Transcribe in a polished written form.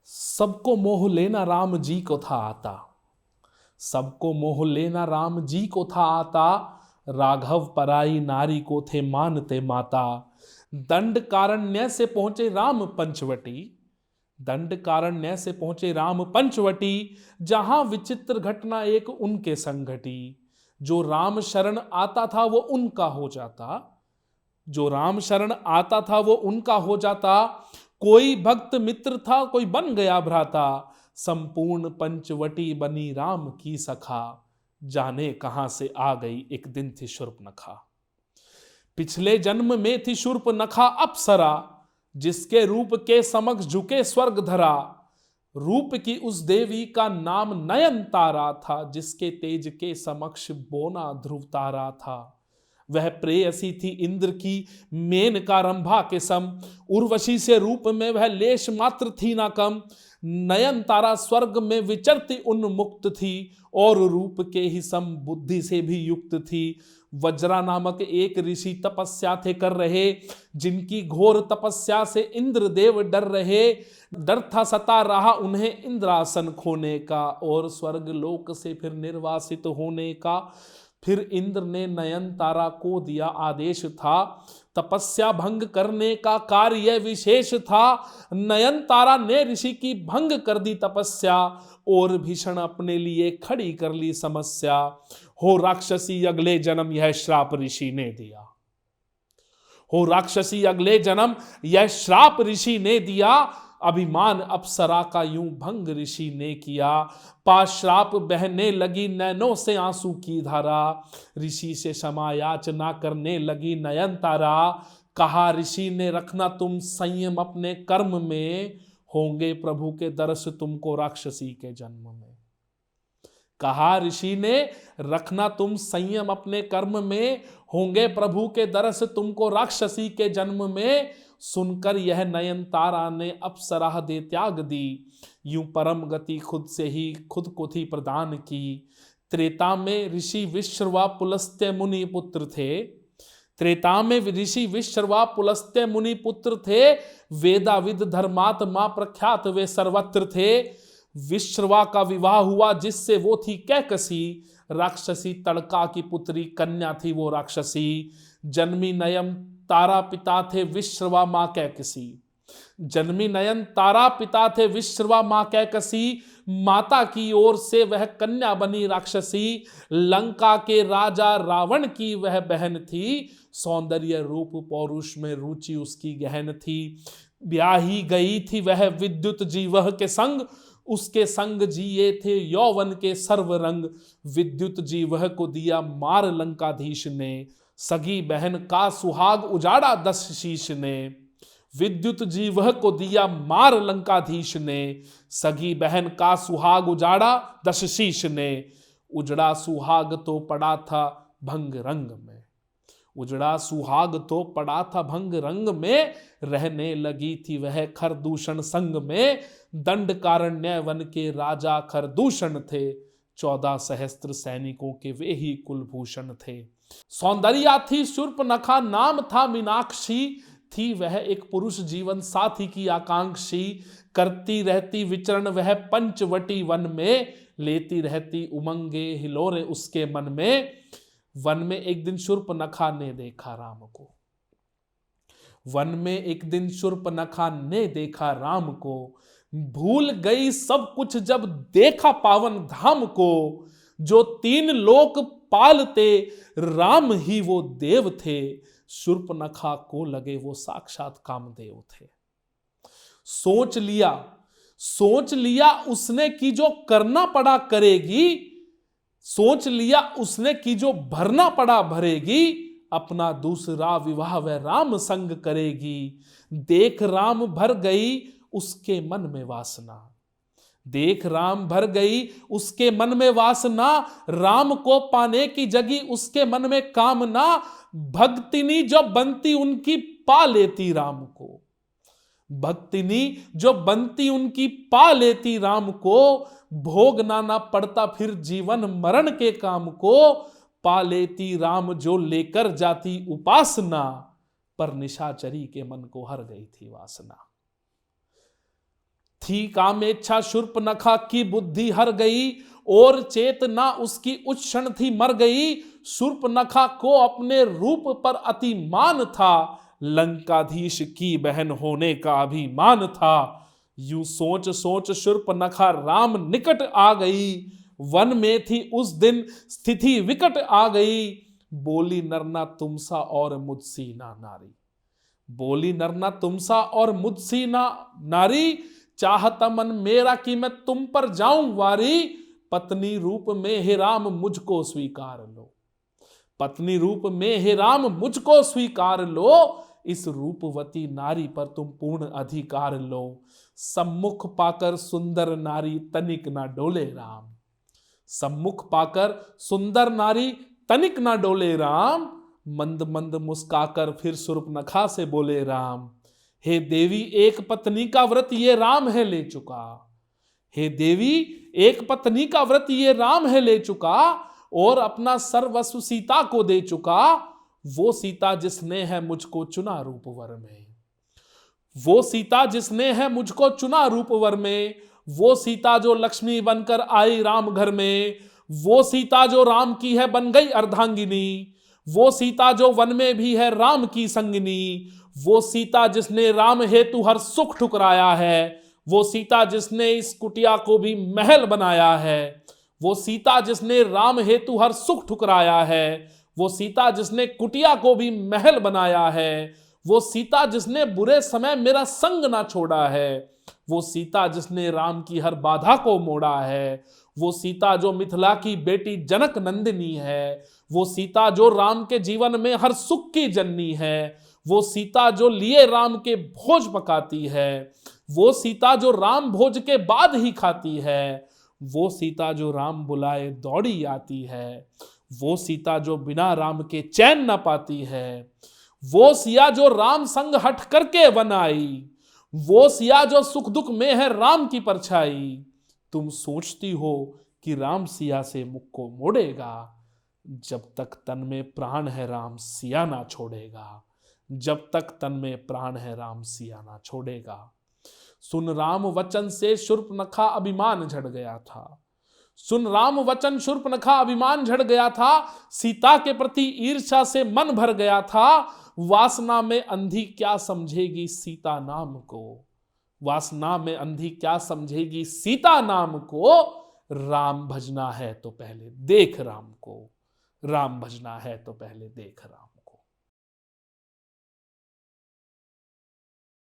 सबको मोह लेना राम जी को था आता, सबको मोह लेना राम जी को था आता, राघव पराई नारी को थे मानते माता। दंड कारण्य से पहुंचे राम पंचवटी, दंड कारण्य से पहुंचे राम पंचवटी, जहां विचित्र घटना एक उनके संग घटी। जो राम शरण आता था वो उनका हो जाता, जो राम शरण आता था वो उनका हो जाता। कोई भक्त मित्र था कोई बन गया भ्राता, संपूर्ण पंचवटी बनी राम की सखा। जाने कहां से आ गई एक दिन थी शूर्पनखा। पिछले जन्म में थी शूर्पनखा अप्सरा, जिसके रूप के समक्ष झुके स्वर्ग धरा। रूप की उस देवी का नाम नयनतारा था, जिसके तेज के समक्ष बोना ध्रुव तारा था। वह प्रेयसी थी इंद्र की मेनका रंभा के सम, उर्वशी से रूप में वह लेश मात्र थी ना कम। नयन तारा स्वर्ग में विचरती उन्मुक्त थी, और रूप के ही सम बुद्धि से भी युक्त थी। वज्रा नामक एक ऋषि तपस्या थे कर रहे, जिनकी घोर तपस्या से इंद्रदेव डर रहे। डर था सता रहा उन्हें इंद्रासन खोने का, और स्वर्ग लोक से फिर निर्वासित होने का। फिर इंद्र ने नयन तारा को दिया आदेश था, तपस्या भंग करने का कार्य विशेष था। नयन तारा ने ऋषि की भंग कर दी तपस्या, और भीषण अपने लिए खड़ी कर ली समस्या। हो राक्षसी अगले जन्म यह श्राप ऋषि ने दिया, हो राक्षसी अगले जन्म यह श्राप ऋषि ने दिया। अभिमान अप्सरा का यूं भंग ऋषि ने किया। पाश्राप बहने लगी नैनों से आंसू की धारा, ऋषि से क्षमा याचना करने लगी नयन तारा। कहा ऋषि ने रखना तुम संयम अपने कर्म में, होंगे प्रभु के दर्श तुमको राक्षसी के जन्म में। कहा ऋषि ने रखना तुम संयम अपने कर्म में, होंगे प्रभु के दर्श तुमको राक्षसी के जन्म में। सुनकर यह नयन तारा ने अप्सरा दे त्याग दी, यूं परम गति खुद से ही खुद को थी प्रदान की। त्रेता में ऋषि विश्रवा पुलस्त्य मुनि पुत्र थे, त्रेता में ऋषि विश्रवा पुलस्त्य मुनि पुत्र थे। वेदाविद धर्मात्मा प्रख्यात वे सर्वत्र थे। विश्रवा का विवाह हुआ जिससे वो थी कैकसी, राक्षसी तड़का की पुत्री कन्या थी वो राक्षसी। जन्मी नयन तारा पिता थे विश्रवा मां कैकसी, जन्मी नयन तारा पिता थे विश्रवा मां कैकसी। माता की ओर से वह कन्या बनी राक्षसी, लंका के राजा रावण की वह बहन थी। सौंदर्य रूप पौरुष में रुचि उसकी गहन थी। ब्याही गई थी वह विद्युत जीवह के संग, उसके संग जिए थे यौवन के सर्व रंग। विद्युत जीवह को दिया मार लंकाधीश ने, सगी बहन का सुहाग उजाड़ा 10 शीश ने। विद्युत जीवह को दिया मार लंकाधीश ने, सगी बहन का सुहाग उजाड़ा 10 शीश ने। उजड़ा सुहाग तो पड़ा था भंग रंग में, उजड़ा सुहाग तो पड़ा था भंग रंग में। रहने लगी थी वह खरदूषण संग में, दंड कारण्य वन के राजा खरदूषण थे। 14 सहस्त्र सैनिकों के वे ही कुलभूषण थे। सौंदर्या थी शूर्पनखा, नाम था मीनाक्षी। थी वह एक पुरुष जीवन साथी की आकांक्षी। करती रहती विचरण वह पंचवटी वन में, लेती रहती उमंगे हिलोरे उसके मन में। वन में एक दिन शूर्पनखा ने देखा राम को, वन में एक दिन शूर्पनखा ने देखा राम को। भूल गई सब कुछ जब देखा पावन धाम को। जो 3 लोक पालते राम ही वो देव थे, शूर्पनखा को लगे वो साक्षात कामदेव थे। सोच लिया उसने कि जो करना पड़ा करेगी, सोच लिया उसने कि जो भरना पड़ा भरेगी। अपना दूसरा विवाह वह राम संग करेगी। देख राम भर गई उसके मन में वासना, देख राम भर गई उसके मन में वासना। राम को पाने की जगी उसके मन में कामना। भक्तिनी जो बनती उनकी पा लेती राम को, भक्तिनी जो बनती उनकी पा लेती राम को। भोगना ना पड़ता फिर जीवन मरण के काम को। पा लेती राम जो लेकर जाती उपासना, पर निशाचरी के मन को हर गई थी वासना। थी कामेच्छा शूर्पणखा की बुद्धि हर गई, और चेतना उसकी उस क्षण थी मर गई। शूर्पणखा को अपने रूप पर अतिमान था, लंकाधीश की बहन होने का अभिमान था। यूं सोच सोच शूर्पणखा राम निकट आ गई, वन में थी उस दिन स्थिति विकट आ गई। बोली नरना तुमसा और मुझसी ना नारी, बोली नरना तुमसा और मुझसी ना नारी। चाहता मन मेरा कि मैं तुम पर जाऊं वारी, पत्नी रूप में हे राम मुझको स्वीकार लो, पत्नी रूप में हे राम मुझको स्वीकार लो। इस रूपवती नारी पर तुम पूर्ण अधिकार लो। सम्मुख पाकर सुंदर नारी तनिक ना डोले राम, सम्मुख पाकर सुंदर नारी तनिक ना डोले राम। मंद मंद मुस्काकर फिर शूर्पणखा से बोले राम, हे देवी एक पत्नी का व्रत ये राम है ले चुका, हे देवी एक पत्नी का व्रत ये राम है ले चुका, और अपना सर्वस्व सीता को दे चुका। वो सीता जिसने है मुझको चुना रूपवर में, वो सीता जिसने है मुझको चुना रूपवर में। वो सीता जो लक्ष्मी बनकर आई राम घर में, वो सीता जो राम की है बन गई अर्धांगिनी। वो सीता जो वन में भी है राम की संगिनी। वो सीता जिसने राम हेतु हर सुख ठुकराया है, वो सीता जिसने इस कुटिया को भी महल बनाया है। वो सीता जिसने राम हेतु हर सुख ठुकराया है, वो सीता जिसने कुटिया को भी महल बनाया है। वो सीता जिसने बुरे समय मेरा संग ना छोड़ा है, वो सीता जिसने राम की हर बाधा को मोड़ा है। वो सीता जो मिथिला की बेटी जनक नंदिनी है, वो सीता जो राम के जीवन में हर सुख की जननी है। वो सीता जो लिए राम के भोज पकाती है, वो सीता जो राम भोज के बाद ही खाती है। वो सीता जो राम बुलाए दौड़ी आती है, वो सीता जो बिना राम के चैन न पाती है। वो सिया जो राम संग हट करके वन आई, वो सिया जो सुख दुख में है राम की परछाई। तुम सोचती हो कि राम सिया से मुख को मोड़ेगा, जब तक तन में प्राण है राम सिया ना छोड़ेगा, जब तक तन में प्राण है राम सिया ना छोड़ेगा। सुन राम वचन से शूर्पणखा अभिमान झड़ गया था, सुन राम वचन शूर्पणखा अभिमान झड़ गया था। सीता के प्रति ईर्ष्या से मन भर गया था। वासना में अंधी क्या समझेगी सीता नाम को, वासना में अंधी क्या समझेगी सीता नाम को। राम भजना है तो पहले देख राम को, राम भजना है तो पहले देख राम।